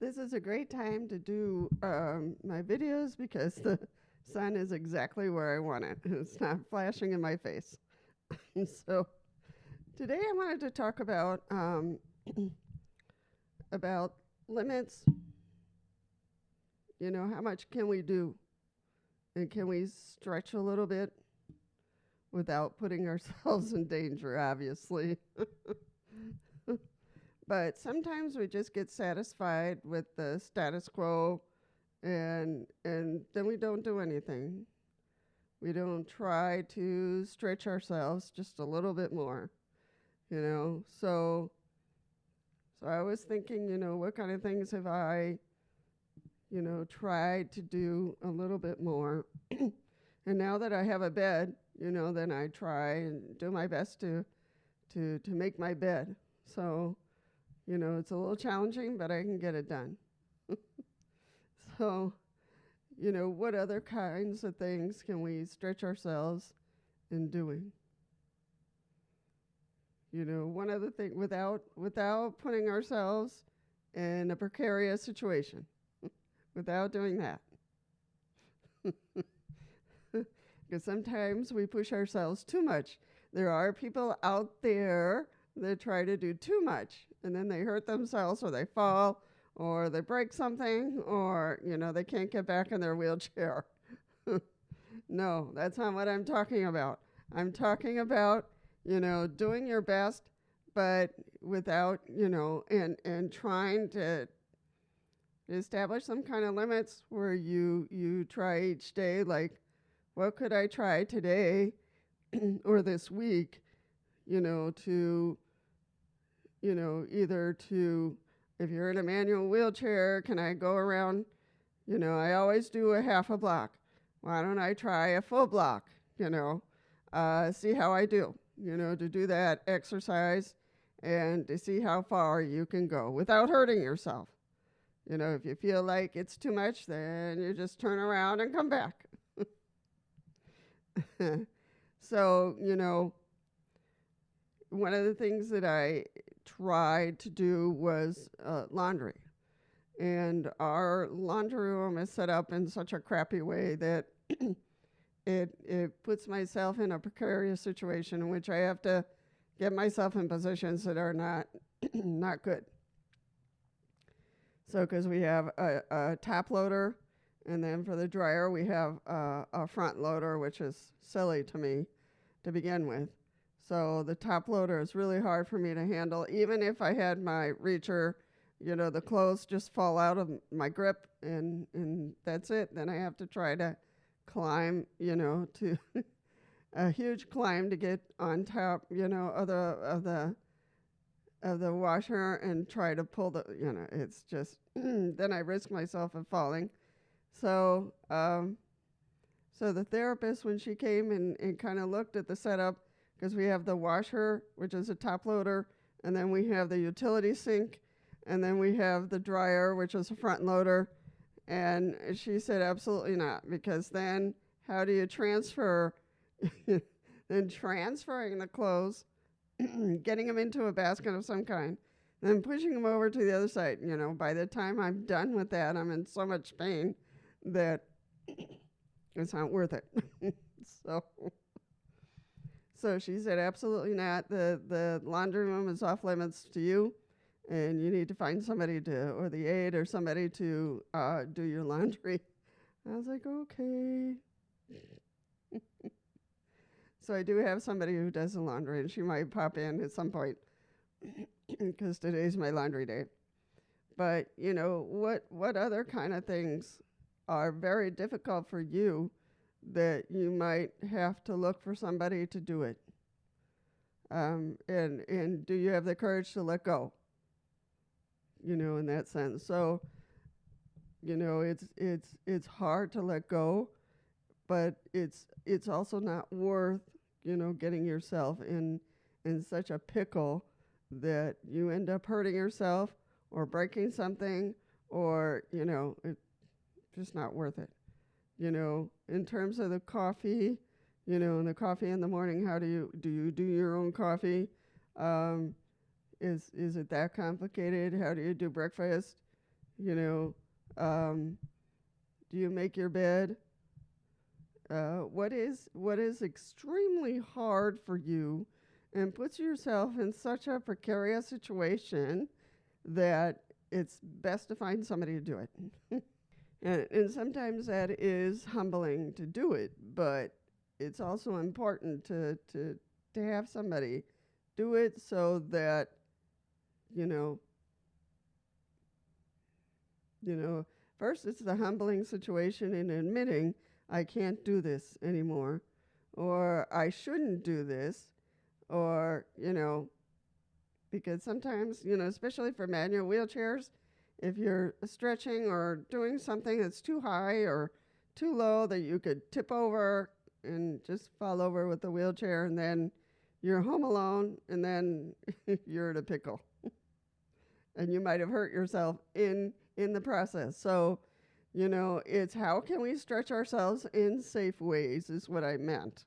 This is a great time to do my videos because the sun is exactly where I want it. It's not flashing in my face. So today I wanted to talk about limits. You know, how much can we do, and can we stretch a little bit without putting ourselves in danger? Obviously. But sometimes we just get satisfied with the status quo, and then we don't do anything. We don't try to stretch ourselves just a little bit more, you know. So I was thinking, you know, what kind of things have I, you know, tried to do a little bit more. And now that I have a bed, you know, then I try and do my best to make my bed. So, you know, it's a little challenging, but I can get it done. So, you know, what other kinds of things can we stretch ourselves in doing? You know, one other thing, without putting ourselves in a precarious situation, without doing that. Because sometimes we push ourselves too much. There are people out there that try to do too much, and then they hurt themselves, or they fall, or they break something, or, you know, they can't get back in their wheelchair. No, that's not what I'm talking about. I'm talking about, you know, doing your best, but without, you know, and trying to establish some kind of limits where you try each day, like, what could I try today or this week, you know, to, you know, either to, if you're in a manual wheelchair, can I go around, you know, I always do a half a block. Why don't I try a full block, you know, see how I do, you know, to do that exercise and to see how far you can go without hurting yourself. You know, if you feel like it's too much, then you just turn around and come back. So, you know, one of the things that I tried to do was laundry. And our laundry room is set up in such a crappy way that it puts myself in a precarious situation in which I have to get myself in positions that are not not good. So, because we have a top loader, and then for the dryer, we have a front loader, which is silly to me to begin with. So the top loader is really hard for me to handle. Even if I had my reacher, you know, the clothes just fall out of my grip, and that's it. Then I have to try to climb, you know, to a huge climb to get on top, you know, of the washer and try to pull the, you know, it's just, then I risk myself of falling. So, so the therapist, when she came and kind of looked at the setup, because we have the washer, which is a top loader, and then we have the utility sink, and then we have the dryer, which is a front loader. And she said, absolutely not, because then how do you transfer, then transferring the clothes, getting them into a basket of some kind, then pushing them over to the other side. You know, by the time I'm done with that, I'm in so much pain that it's not worth it. So she said, absolutely not. The laundry room is off limits to you, and you need to find somebody to, or the aide or somebody to do your laundry. I was like, okay. So I do have somebody who does the laundry, and she might pop in at some point because today's my laundry day. But, you know, what other kind of things are very difficult for you that you might have to look for somebody to do it? And do you have the courage to let go? You know, in that sense. So, you know, it's hard to let go, but it's also not worth, you know, getting yourself in such a pickle that you end up hurting yourself or breaking something, or, you know, it's just not worth it. You know, in terms of the coffee, you know, the coffee in the morning, how do you do your own coffee? Is it that complicated? How do you do breakfast? You know, do you make your bed? What is extremely hard for you and puts yourself in such a precarious situation that it's best to find somebody to do it. And sometimes that is humbling to do it, but it's also important to have somebody do it so that, you know, you know, first it's the humbling situation in admitting I can't do this anymore, or I shouldn't do this, or, because sometimes, especially for manual wheelchairs, if you're stretching or doing something that's too high or too low that you could tip over and just fall over with the wheelchair, and then you're home alone, and then you're in a pickle. And you might have hurt yourself in the process. So, it's how can we stretch ourselves in safe ways is what I meant.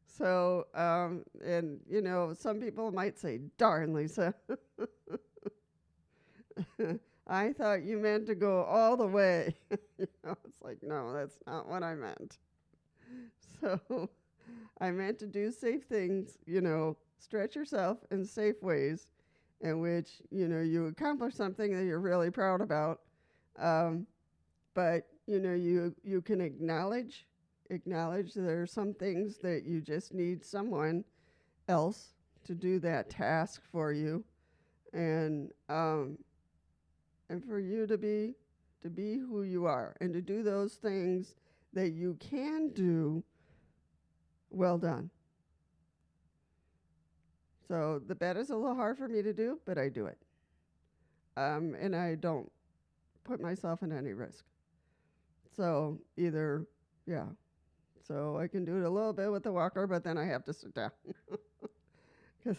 So, and, some people might say, darn, Lisa, I thought you meant to go all the way. It's like, no, that's not what I meant. So I meant to do safe things, stretch yourself in safe ways in which, you accomplish something that you're really proud about. But, you can acknowledge there are some things that you just need someone else to do that task for you. And for you to be who you are and to do those things that you can do well done. So the bed is a little hard for me to do, but I do it. And I don't put myself in any risk. So so I can do it a little bit with the walker, but then I have to sit down because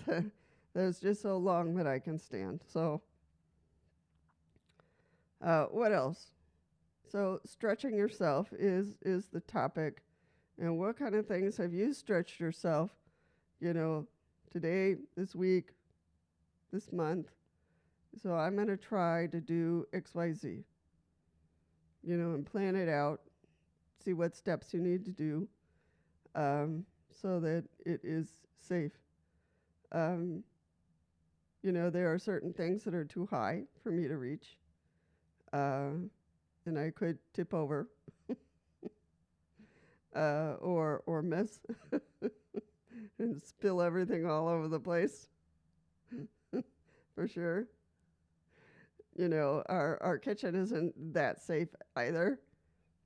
there's just so long that I can stand. So what else? So stretching yourself is the topic. And what kind of things have you stretched yourself, today, this week, this month? So I'm going to try to do XYZ, and plan it out, see what steps you need to do so that it is safe. There are certain things that are too high for me to reach, and I could tip over or miss and spill everything all over the place for sure. Our kitchen isn't that safe either.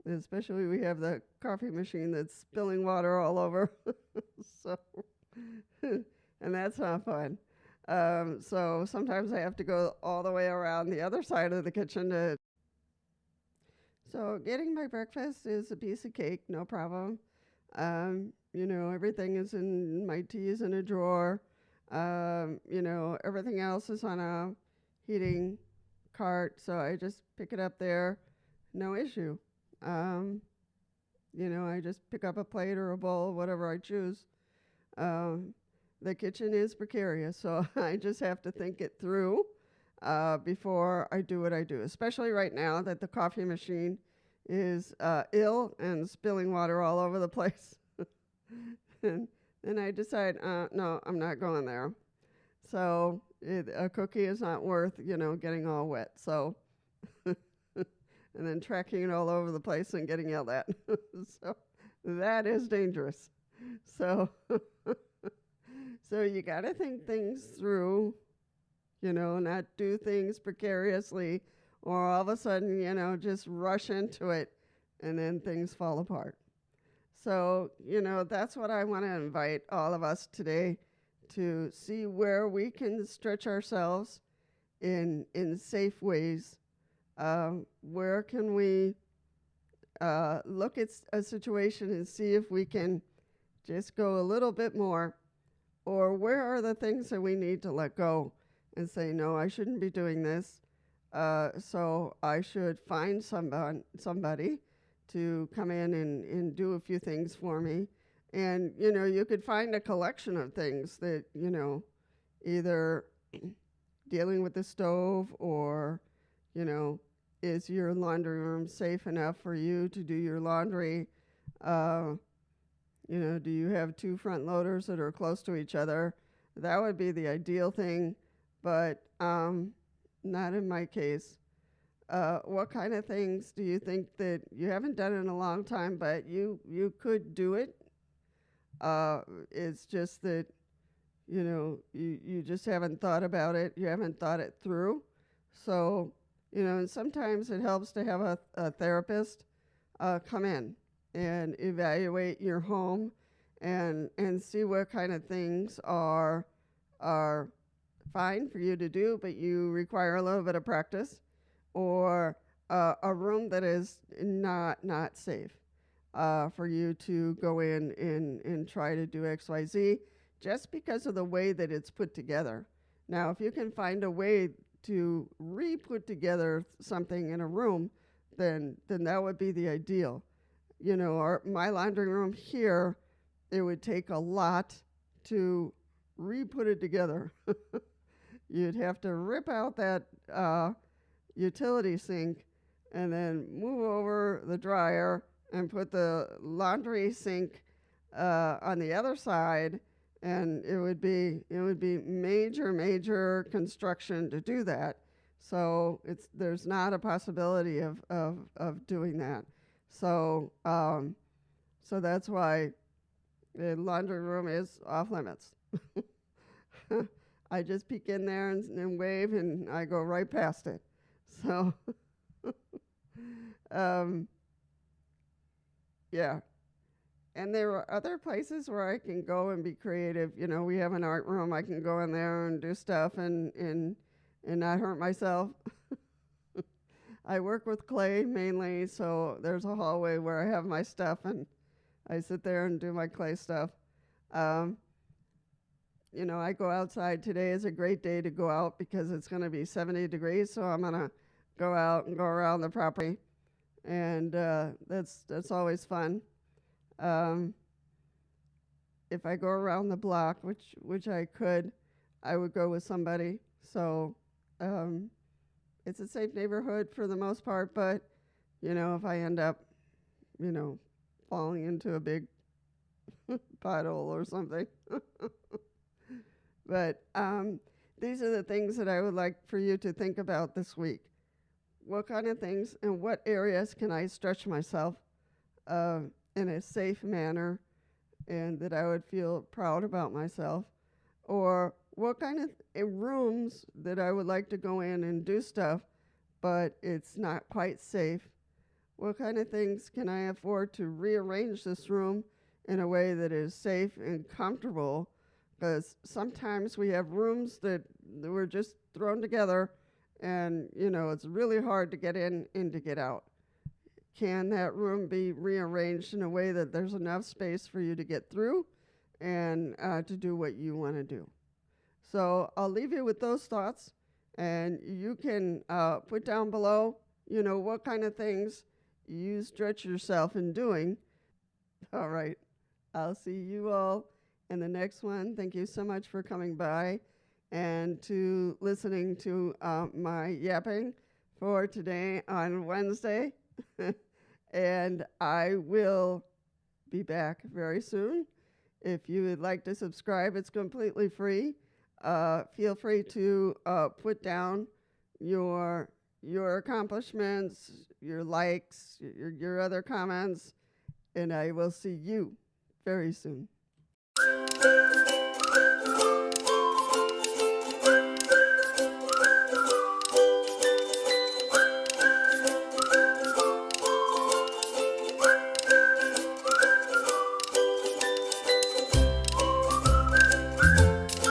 Especially we have the coffee machine that's spilling water all over. So, and that's not fun. So sometimes I have to go all the way around the other side of the kitchen. So getting my breakfast is a piece of cake, no problem. Everything is my tea is in a drawer. Everything else is on a heating cart, so I just pick it up there, no issue. I just pick up a plate or a bowl, whatever I choose. The kitchen is precarious, so I just have to think it through before I do what I do, especially right now that the coffee machine is ill and spilling water all over the place. And then I decide, no, I'm not going there. So a cookie is not worth, getting all wet. So, and then tracking it all over the place and getting yelled at. So that is dangerous. So, so you got to think things through, not do things precariously or all of a sudden, just rush into it and then things fall apart. So, that's what I want to invite all of us today to see where we can stretch ourselves in safe ways. Where can we look at a situation and see if we can just go a little bit more, or where are the things that we need to let go and say, no, I shouldn't be doing this. So I should find somebody to come in and do a few things for me. And, you could find a collection of things that, either dealing with the stove or, You know, is your laundry room safe enough for you to do your laundry? Uh, do you have two front loaders that are close to each other? That would be the ideal thing, but not in my case. What kind of things do you think that you haven't done in a long time, but you could do it? It's just that you just haven't thought about it. You haven't thought it through. So and sometimes it helps to have a therapist come in and evaluate your home and see what kind of things are fine for you to do, but you require a little bit of practice, or a room that is not safe for you to go in and try to do XYZ just because of the way that it's put together. Now, if you can find a way to re-put together something in a room, then that would be the ideal. My laundry room here, it would take a lot to re-put it together. You'd have to rip out that utility sink and then move over the dryer and put the laundry sink on the other side, and it would be major construction to do that. So there's not a possibility of doing that. So so that's why the laundry room is off limits. I just peek in there and wave, and I go right past it. So yeah. And there are other places where I can go and be creative. We have an art room. I can go in there and do stuff and not hurt myself. I work with clay mainly, so there's a hallway where I have my stuff, and I sit there and do my clay stuff. I go outside. Today is a great day to go out because it's going to be 70 degrees, so I'm going to go out and go around the property, and that's always fun. If I go around the block, which I would go with somebody. So it's a safe neighborhood for the most part, but if I end up falling into a big pothole or something. But these are the things that I would like for you to think about this week. What kind of things and what areas can I stretch myself in a safe manner and that I would feel proud about myself? Or what kind of rooms that I would like to go in and do stuff, but it's not quite safe? What kind of things can I afford to rearrange this room in a way that is safe and comfortable? Because sometimes we have rooms that were just thrown together, and it's really hard to get in and to get out. Can that room be rearranged in a way that there's enough space for you to get through and to do what you want to do? So I'll leave you with those thoughts, and you can put down below, what kind of things you stretch yourself in doing. All right. I'll see you all in the next one. Thank you so much for coming by and to listening to my yapping for today on Wednesday. And I will be back very soon. If you would like to subscribe, it's completely free. Feel free to put down your accomplishments, your likes, your other comments, and I will see you very soon.